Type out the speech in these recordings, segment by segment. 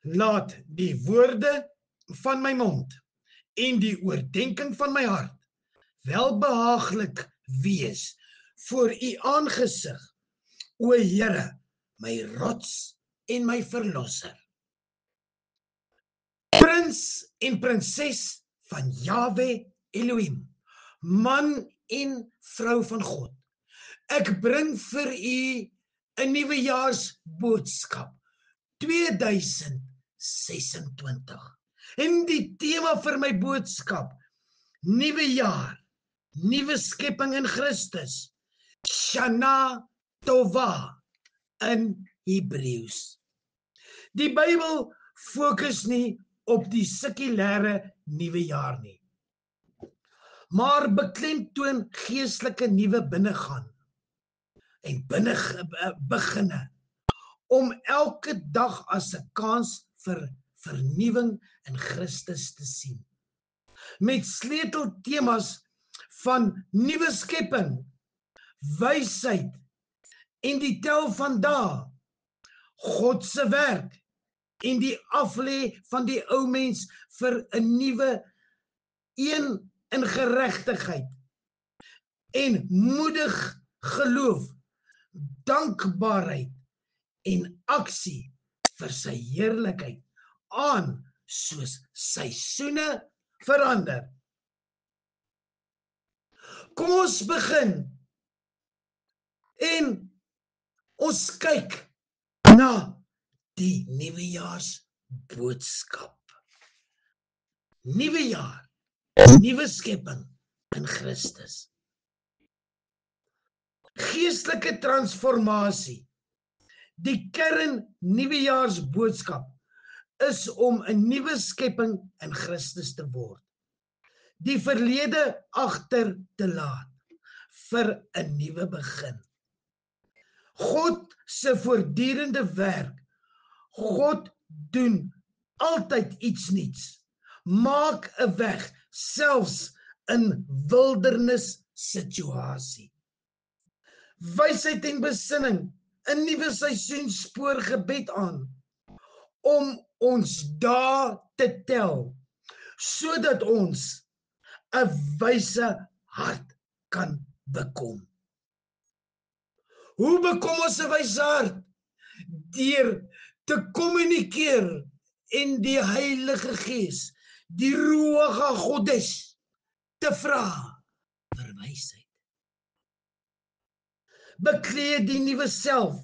Laat die woorde van my mond en die oordeenking van my hart welbehaaglik wees voor u aangesig, o Here, my rots en my verlosser. Prins en prinses van Jahwe Elohim, man en vrou van God, ek bring vir u 'n nuwejaarsboodskap 2026. En die tema vir my boodskap, nuwe jaar, nuwe skepping in Christus, Shana Tova in Hebreëus. Die Bybel fokus nie op die sekulêre nuwe jaar nie, maar beklemtoon geestelike nuwe binnegaan en beginne om elke dag as 'n kans vir vernuwing in Christus te sien. Met sleuteltemas van nuwe skepping, wysheid en die tel van dae, God se werk en die aflê van die ou mens vir 'n nuwe een in geregtigheid en moedig geloof, dankbaarheid en aksie vir sy heerlikheid aan soos seisoene verander. Kom ons begin en ons kyk na die nuwejaarsboodskap. Nuwe jaar, nuwe skepping in Christus. Geestelike transformasie. Die kern nuwejaarsboodskap is om 'n nuwe skepping in Christus te word. Die verlede agter te laat vir 'n nuwe begin. God se voortdurende werk. God doen altyd iets nuuts. Maak 'n weg selfs in wildernis situasie. Wysheid en besinning, 'n nuwe seisoen spoor gebed aan om ons dae te tel sodat ons 'n wyse hart kan bekom. Hoe bekom ons 'n wyse hart? Deur te kommunikeer en die Heilige Gees, die Ruach HaKodesh, te vra vir wysheid. Bekleed die nuwe self.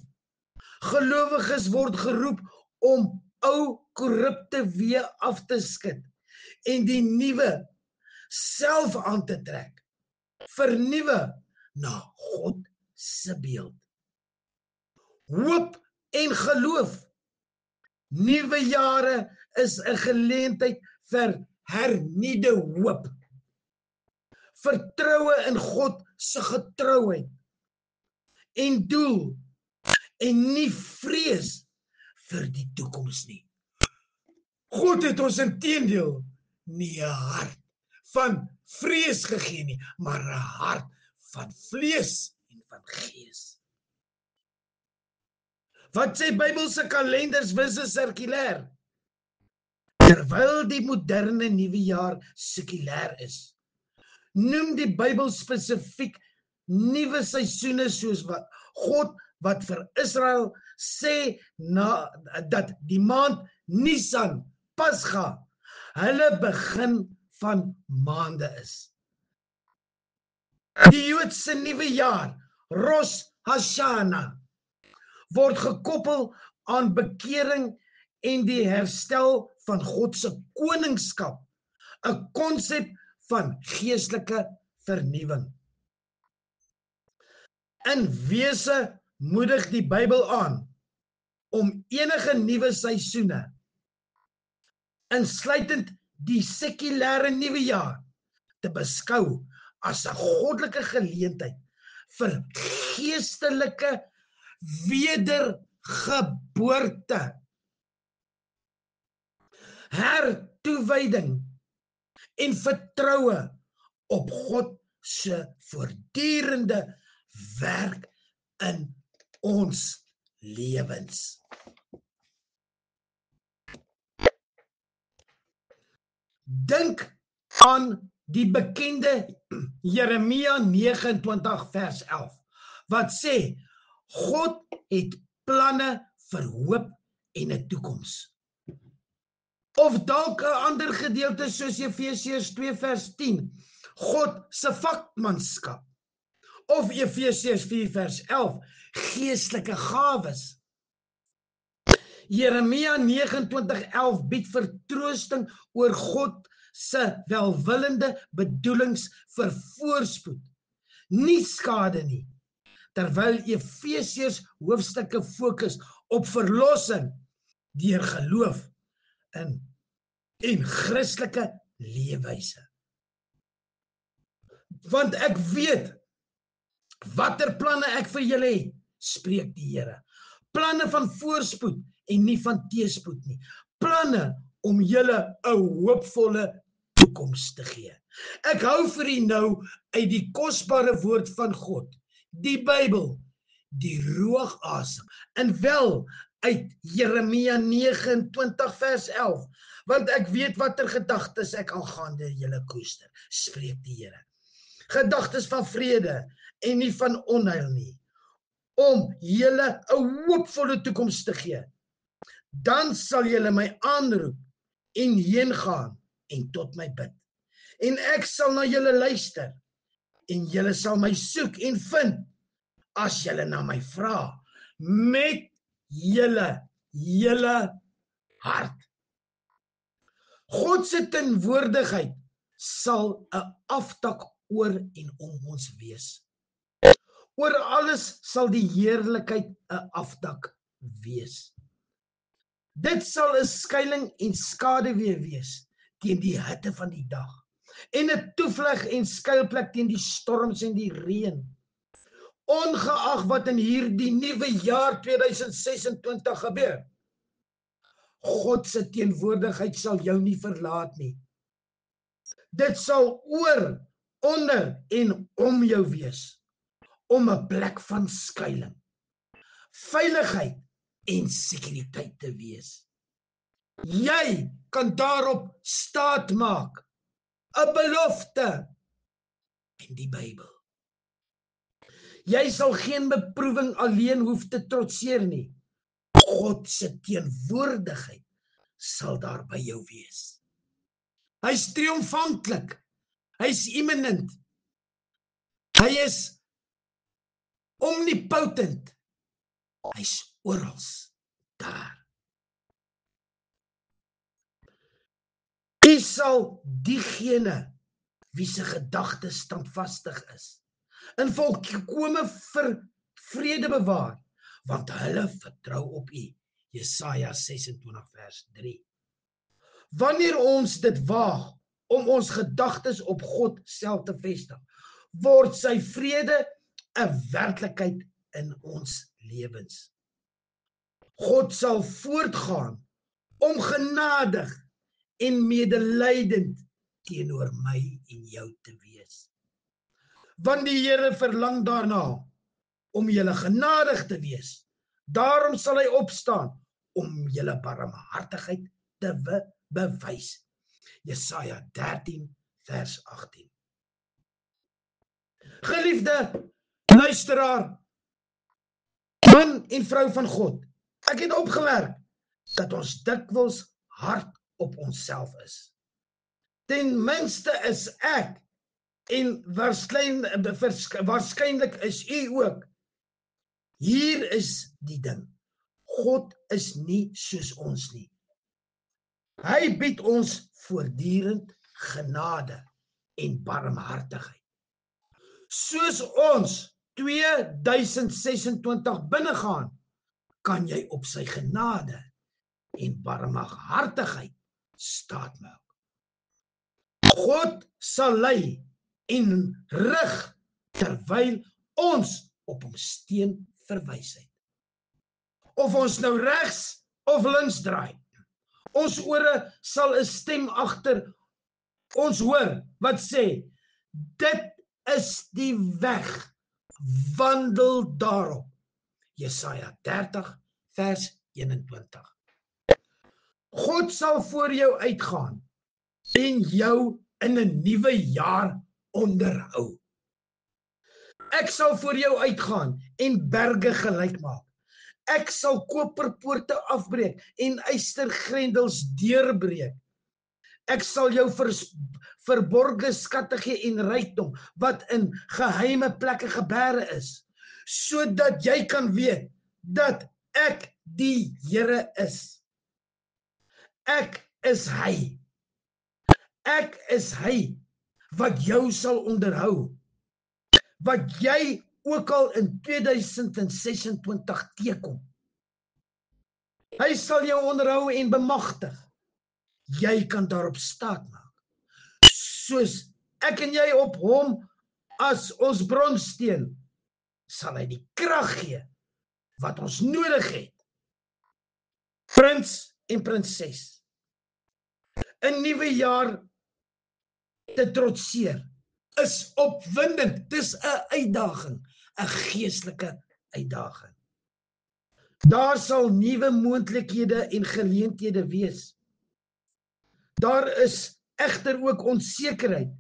Gelowiges word geroep om ou korrupte weë af te skud en die nuwe self aan te trek. Vernuwe na God se beeld. Hoop en geloof. Nuwe jare is 'n geleentheid vir hernuide hoop. Vertroue in God se getrouheid en doel en nie vrees vir die toekoms nie. God het ons inteendeel nie 'n hart van vrees gegee nie, maar 'n hart van vlees en van gees. Wat sê Bybelse kalenders wisse sirkulêr? Terwyl die moderne nuwe jaar sekulêr is, noem die Bybel spesifiek nuwe seisoene soos wat God wat vir Israel sê dat die maand Nisan, Pasga, hulle begin van maande is. Die Joodse nuwe jaar, Rosh Hashanah, word gekoppel aan bekering en die herstel van God se koningskap, 'n konsep van geestelike vernuwing. In wese moedig die Bybel aan om enige nuwe seisoene, insluitend die sekulêre nuwe jaar, te beskou as 'n goddelike geleentheid vir geestelike wedergeboorte, hertoewyding en vertroue op God se voortdurende werk in ons lewens. Dink aan die bekende Jeremia 29 vers 11, wat sê, God het planne vir hoop en 'n toekoms. Of dalk 'n ander gedeelte soos Efesiërs 2 vers 10, God se vakmanskap. Of Efesiërs 4 vers 11, geestelike gawes. Jeremia 29:11 bied vertroosting oor God se welwillende bedoelings vir voorspoed, nie skade nie, terwyl Efesiërs hoofstukke fokus op verlossing deur geloof in en Christelike leefwyse. Want ek weet watter planne ek vir julle het, spreek die Here. Planne van voorspoed en nie van teëspoed nie. Planne om julle 'n hoopvolle toekoms te gee. Ek hou vir u nou uit die kosbare woord van God, die Bybel, die roogasem, en wel uit Jeremia 29 vers 11, want ek weet watter gedagtes ek aangaande julle koester, spreek die Here. Gedagtes van vrede en nie van onheil nie, om julle 'n hoopvolle toekoms te gee. Dan sal julle my aanroep en heen gaan en tot my bid. En ek sal na julle luister en julle sal my soek en vind as julle na my vra met julle hart. God se teenwoordigheid sal 'n afdak oor en om ons wees. Oor alles sal die heerlikheid 'n afdak wees. Dit sal 'n skuiling en skaduwee wees teen die hitte van die dag, en 'n toevlug en skuilplek teen die storms en die reën. Ongeag wat in hierdie nuwe jaar 2026 gebeur, God se teenwoordigheid sal jou nie verlaat nie. Dit sal oor, onder en om jou wees, om 'n plek van skuiling, veiligheid en sekuriteit te wees. Jy kan daarop staat maak, 'n belofte in die Bybel. Jy sal geen beproewing alleen hoef te trotseer nie. God se teenwoordigheid sal daar by jou wees. Hy's triomfantlik, hy's immanent, hy is omnipotent, hy's oral daar. U sal diegene wie se gedagtes standvastig is, in volkome vrede bewaar, want hulle vertrou op u. Jesaja 26 vers 3. Wanneer ons dit waag om ons gedagtes op God self te vestig, word sy vrede 'n werklikheid in ons lewens. God sal voortgaan om genadig en medelydend teenoor my en jou te wees. Want die Here verlang daarna om julle genadig te wees. Daarom sal hy opstaan om julle barmhartigheid te bewys. Jesaja 13 vers 18. Geliefde luisteraar, man en vrou van God, ek het opgemerk dat ons dikwels hard op onsself is. Ten minste is ek, en waarskynlik is u ook. Hier is die ding. God is nie soos ons nie. Hy bied ons voortdurend genade en barmhartigheid. Soos ons 2026 binnegaan, kan jy op sy genade en barmhartigheid staatmaak. God sal lei en rig terwyl ons op hom steun vir wysheid. Of ons nou regs of links draai, ons ore sal 'n stem agter ons hoor wat sê, dit is die weg, wandel daarop. Jesaja 30 vers 21. God sal voor jou uitgaan en jou in 'n nuwe jaar onderhou. Ek sal voor jou uitgaan en berge gelyk maak. Ek sal koperpoorte afbreek en ystergrendels deurbreek. Ek sal jou verborge skatte gee en rykdom wat in geheime plekke geberge is, sodat jy kan weet dat ek die Here is. Ek is hy. Ek is hy wat jou sal onderhou, wat jy ook al in 2026 teekom. Hy sal jou onderhou en bemagtig. Jy kan daarop staat maak. Soos ek en jy op hom as ons bronsteen, sal hy die krag gee wat ons nodig het. Prins en prinses, 'n nuwe jaar te trotseer is opwindend. Dis 'n uitdaging, 'n geestelike uitdaging. Daar sal nuwe moontlikhede en geleenthede wees. Daar is egter ook onsekerheid.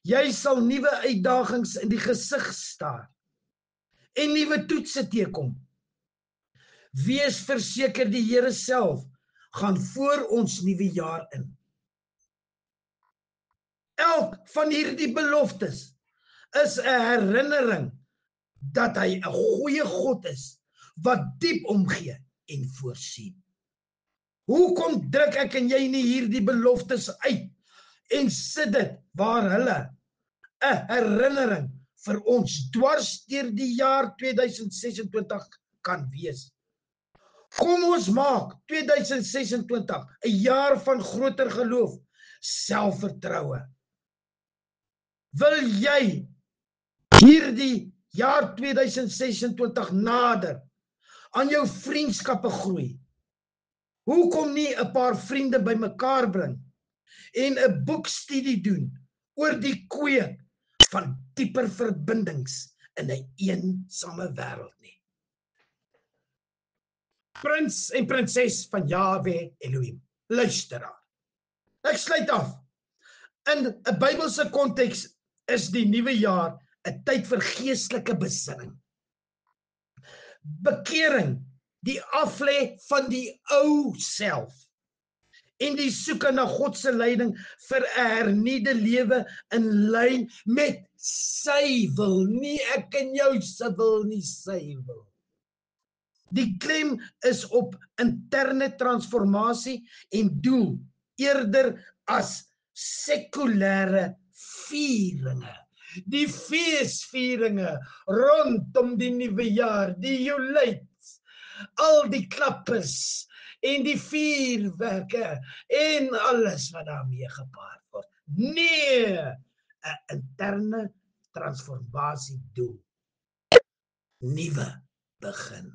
Jy sal nuwe uitdagings in die gesig staar en nuwe toetse teekom. Wees verseker die Here self gaan voor ons nuwe jaar in. Elk van hierdie beloftes is 'n herinnering dat hy 'n goeie God is wat diep omgee en voorsien. Hoekom druk ek en jy nie hierdie beloftes uit en sit dit waar hulle 'n herinnering vir ons dwars deur die jaar 2026 kan wees? Kom ons maak 2026 'n jaar van groter geloof, selfvertroue. Wil jy hierdie jaar 2026 nader aan jou vriendskappe groei? Hoekom nie 'n paar vriende bymekaar bring en 'n boekstudie doen oor die kweek van dieper verbindings in 'n eensame wêreld nie? Prins en prinses van Jahwe Elohim, luisteraar. Ek sluit af. In 'n Bybelse konteks is die nuwe jaar 'n tyd vir geestelike besinning. Bekering, die aflê van die ou self en die soeke na God se leiding vir 'n hernuide lewe in lyn met sy wil, nie ek en jou se wil nie, sy wil. Die klem is op interne transformasie en doel, eerder as sekulêre vieringe. Die feesvieringe rondom die nuwe jaar, die jolijts, al die klappers en die vuurwerke en alles wat daarmee gepaard word. Nee, 'n interne transformasie doel. Nuwe begin.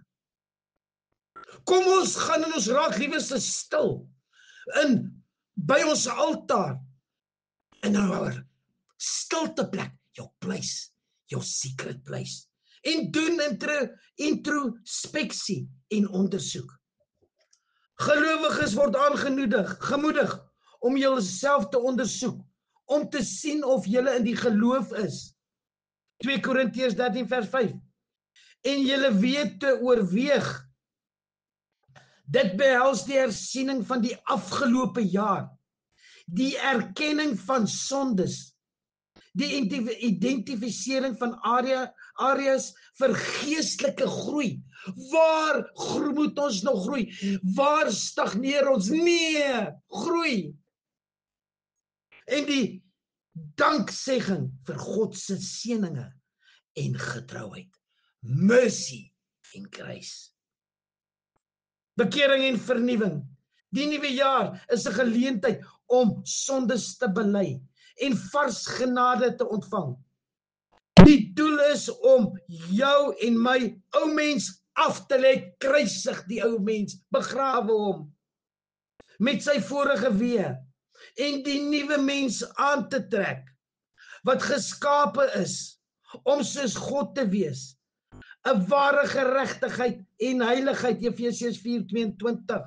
Kom ons gaan en ons raak liewste stil by ons altaar in our stilte plek, jou place, jou secret place, en doen introspeksie en ondersoek. Gelowiges word gemoedig om julself te ondersoek, om te sien of julle in die geloof is. 2 Korintiërs 13 vers 5. En julle weet te oorweeg. Dit behels die hersiening van die afgelope jaar, die erkenning van sondes, die identifisering van areas vir geestelike groei. Waar moet ons nog groei? Waar stagneer ons? Nee, groei. En die danksegging vir God se seëninge en getrouheid, mercy en grace. Bekering en vernuwing. Die nuwe jaar is 'n geleentheid om sondes te bely en vars genade te ontvang. Die doel is om jou en my ou mens af te lê, kruisig die ou mens, begrawe hom met sy vorige weë en die nuwe mens aan te trek wat geskape is om soos God te wees. 'n ware geregtigheid en heiligheid, Efesiërs 4:22.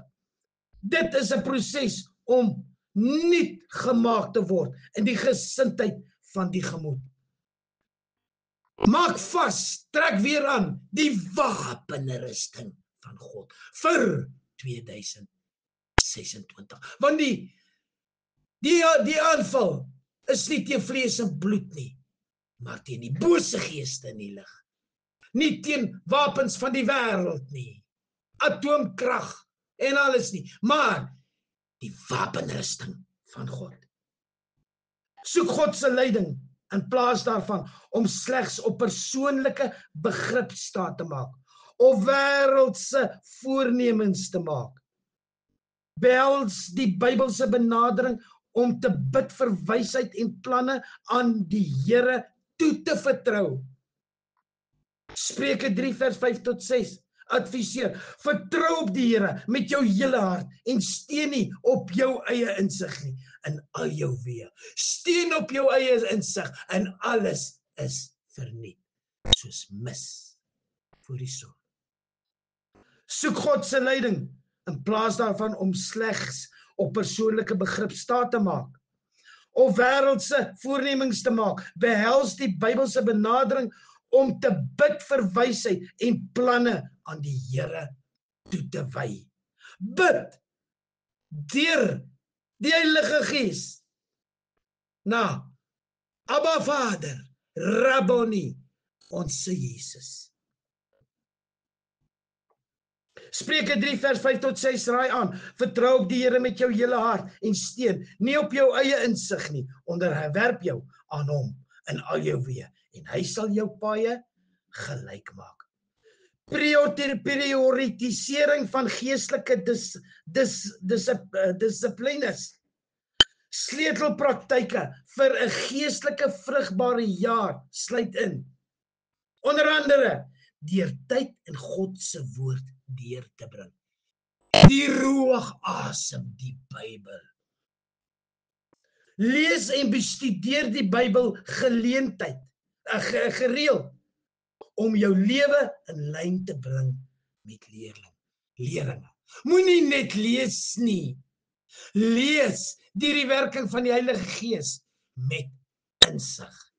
Dit is 'n proses om nuut gemaak te word in die gesindheid van die gemoed. Maak vas, trek weer aan die wapenrusting van God vir 2026. Want die aanval is nie teen vlees en bloed nie, maar teen die bose geeste in die lig. Nie teen wapens van die wêreld nie, atoomkrag en alles nie, maar die wapenrusting van God. Soek God se leiding in plaas daarvan om slegs op persoonlike begrip staat te maak of wêreldse voornemens te maak. Behels die Bybelse benadering om te bid vir wysheid en planne aan die Here toe te vertrou. Spreuke 3 vers 5 tot 6 adviseer, vertrou op die Here met jou hele hart en steun nie op jou eie insig nie in al jou weë. Steun op jou eie insig en alles is verniet, soos mis voor die son. Soek God se leiding in plaas daarvan om slegs op persoonlike begrip staat te maak of wêreldse voornemings te maak. Behels die Bybelse benadering om te bid vir wysheid en planne aan die Here toe te wy. Bid deur die Heilige Gees na Abba Vader, Rabboni, ons Jesus. Spreuke 3 vers 5 tot 6 raai aan, vertrou op die Here met jou hele hart en steun, nie op jou eie insig nie, onderwerp jou aan hom in al jou weë en hy sal jou paaie gelyk maak. Prioritisering van geestelike dissiplines, sleutelpraktyke vir 'n geestelike vrugbare jaar sluit in, onder andere deur tyd in God se woord deur te bring. Die ruach asem, die Bybel. Lees en bestudeer die Bybel gereeld om jou lewe in lyn te bring met leringe. Moenie net lees nie. Lees deur die werking van die Heilige Gees met insig.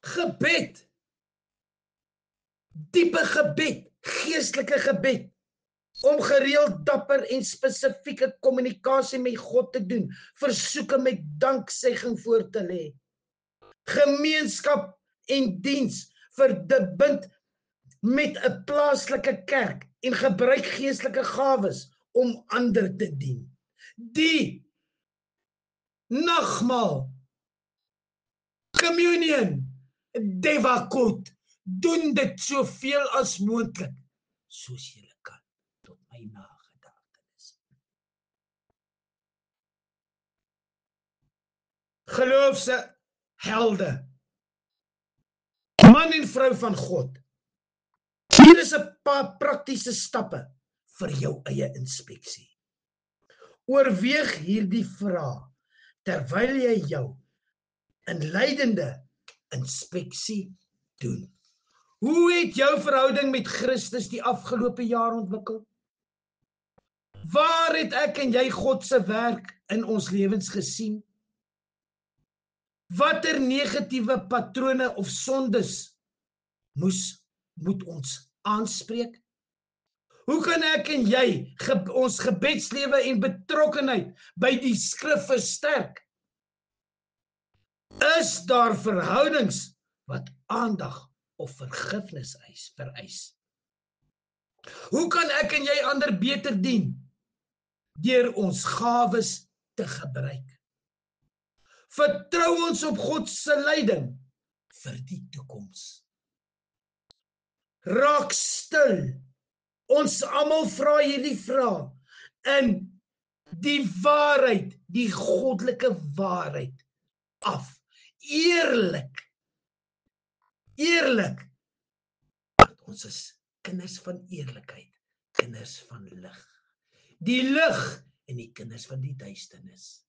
Gebed. Diepe gebed, geestelike gebed, om gereeld dapper en spesifieke kommunikasie met God te doen, versoeke met danksegging voor te lê. Gemeenskap en diens verbind met 'n plaaslike kerk en gebruik geestelike gawes om ander te dien. Die nagmaal, communion, devakot, doen dit soveel as moontlik, soos julle kan, tot my nagedagtenis. Geloofse helde, man en vrou van God, hier is 'n paar praktiese stappe vir jou eie inspeksie. Oorweeg hierdie vraag terwyl jy jou inleidende inspeksie doen. Hoe het jou verhouding met Christus die afgelope jaar ontwikkel? Waar het ek en jy God se werk in ons lewens gesien? Watter negatiewe patrone of sondes moet ons aanspreek? Hoe kan ek en jy ons gebedslewe en betrokkenheid by die skrif versterk? Is daar verhoudings wat aandag of vergifnis vereis? Hoe kan ek en jy ander beter dien deur ons gawes te gebruik? Vertrou ons op God se leiding vir die toekoms. Raak stil. Ons almal vra hierdie vraag in die waarheid, die goddelike waarheid af. Eerlik. Ons is kinders van eerlikheid, kinders van lig. Die lig en die kinders van die duisternis.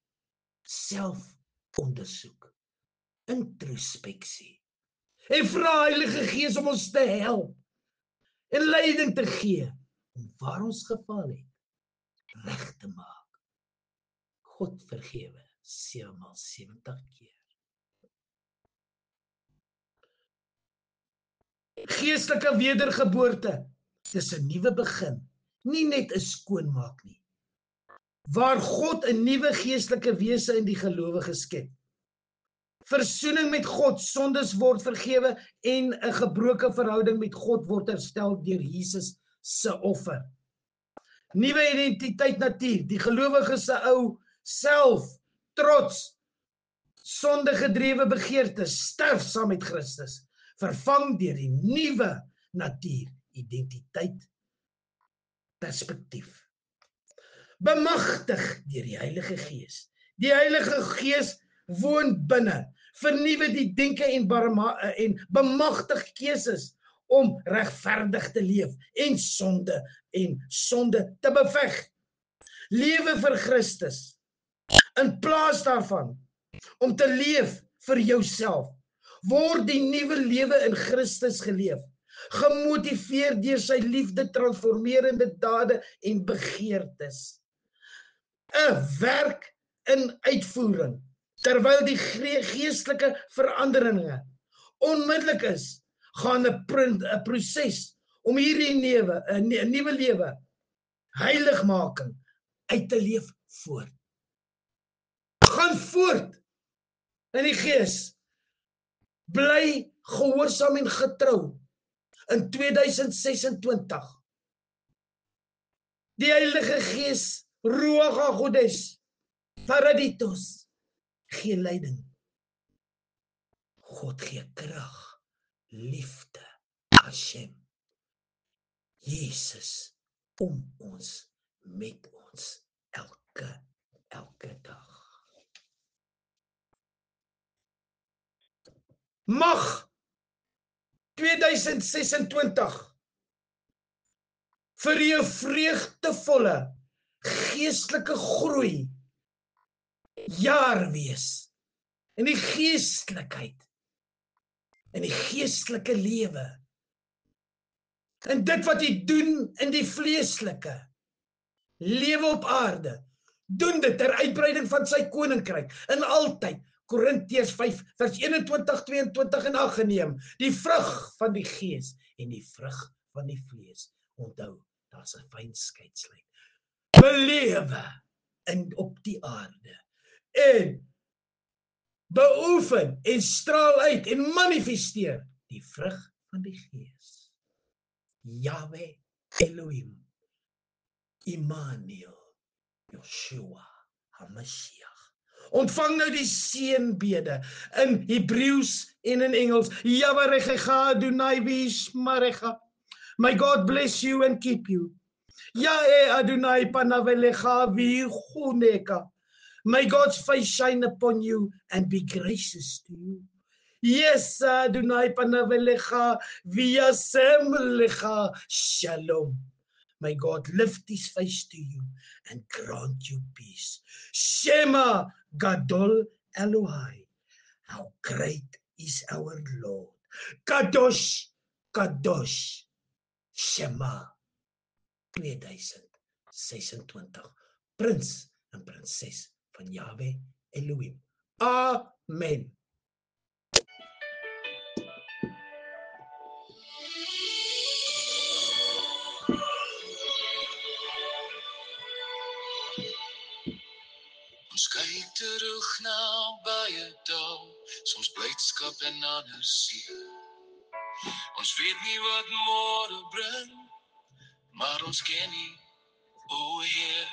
Selfondersoek, introspeksie. En vra Heilige Gees om ons te help en leiding te gee om waar ons geval het reg te maak. God vergewe 7x70 keer. Geestelike wedergeboorte, dis 'n nuwe begin, nie net 'n skoonmaak nie. Waar God 'n nuwe geestelike wese in die gelowige skep. Versoening met God, sondes word vergewe en 'n gebroke verhouding met God word herstel deur Jesus se offer. Nuwe identiteit natuur, die gelowige se ou self, trots, sondegedrewe begeertes, sterf saam met Christus, vervang deur die nuwe natuur, identiteit, perspektief. Bemagtig deur die Heilige Gees. Die Heilige Gees woon binne, vernuwe die denke en bemagtig keuses om regverdig te leef en sonde te beveg. Lewe vir Christus in plaas daarvan om te leef vir jouself. Word die nuwe lewe in Christus geleef, gemotiveer deur sy liefde, transformerende dade en begeertes. 'n werk in uitvoering, terwyl die geestelike veranderinge onmiddellik is, gaan 'n proses om hierdie nuwe lewe, heiligmaking, uit te leef voort. Gaan voort in die Gees, bly gehoorsaam en getrou in 2026. Die Heilige Gees, Ruach HaKodesh, Paraditos, gee leiding. God gee krag, liefde, Hashem, Jesus, om ons, met ons, elke dag. Mag 2026 vir jou vreugdevolle geestelike groei jaar wees in die geestelikheid, in die geestelike lewe, en dit wat jy doen in die vleeslike lewe op aarde, doen dit ter uitbreiding van sy koninkryk, in altyd, Korintiërs 5 vers 21-22 in ag geneem, die vrug van die Gees en die vrug van die vlees. Onthou, daar's 'n fyn skeidslyn. Belewe op die aarde en beoefen en straal uit en manifesteer die vrug van die Gees. Yahweh Elohim, Immanuel, Yeshua HaMashiach. Ontvang nou die seënbede in Hebreëus en in Engels. Yahweh Adonai v'yishmerecha. May God bless you and keep you. Yahweh Adonai panavelecha v'yichuneka. May God's face shine upon you and be gracious to you. Yes, Adonai panavelecha v'yasem lecha shalom. May God lift his face to you and grant you peace. Shema Gadol Elohai. How great is our Lord. Kadosh, Kadosh, Shema 2026. Prins en prinses van Yahweh Elohim. Amen. Ons kyk terug na baie dae, soms blydskap en ander seer. Ons weet nie wat môre bring, maar ons ken nie, o Heer.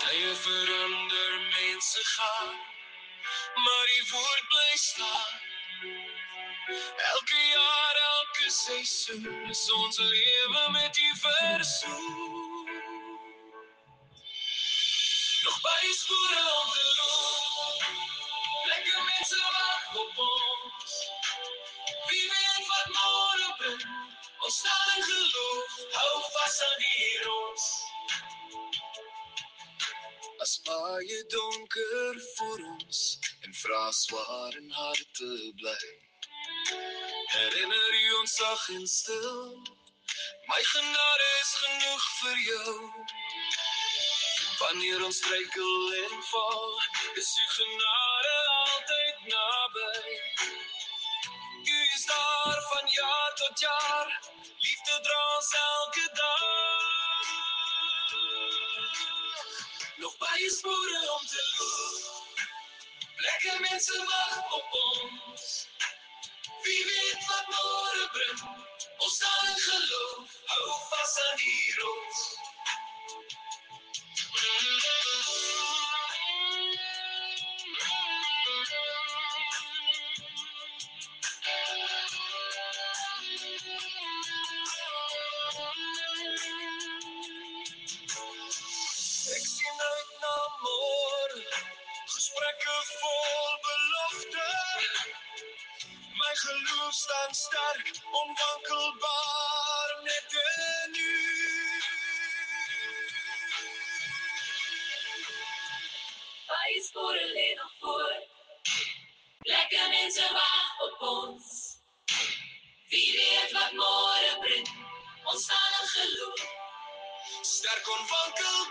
Tye verander, mense gaan, maar die woord bly staan. Elke jaar, elke seisoen is ons lewe met U versoen. Nog baie spore om te loop, plekke mense wag op ons. Wie weet wat môre bring, ons staan in geloof, hou vas aan die rots. As baie donker voor ons en vra swaar en hard te bly, herinner U ons sag en stil, my genade is genoeg vir jou. Wanneer ons struikel en val, is u genade altyd naby. U is daar van jaar tot jaar, liefde dra ons elke dag. Nog baie spore om te loop, plekke mense wag op ons. Wie weet wat môre bring, ons staan in geloof, hou vas aan die rots. Ek sien uit na môre, gesprekke vol belofte. My geloof staan sterk, onwankelbaar net in u. Baie spore lê nog voor, plekke mense wag op ons. Wie weet wat môre bring, ons staan in geloof, sterk onwankelbaar.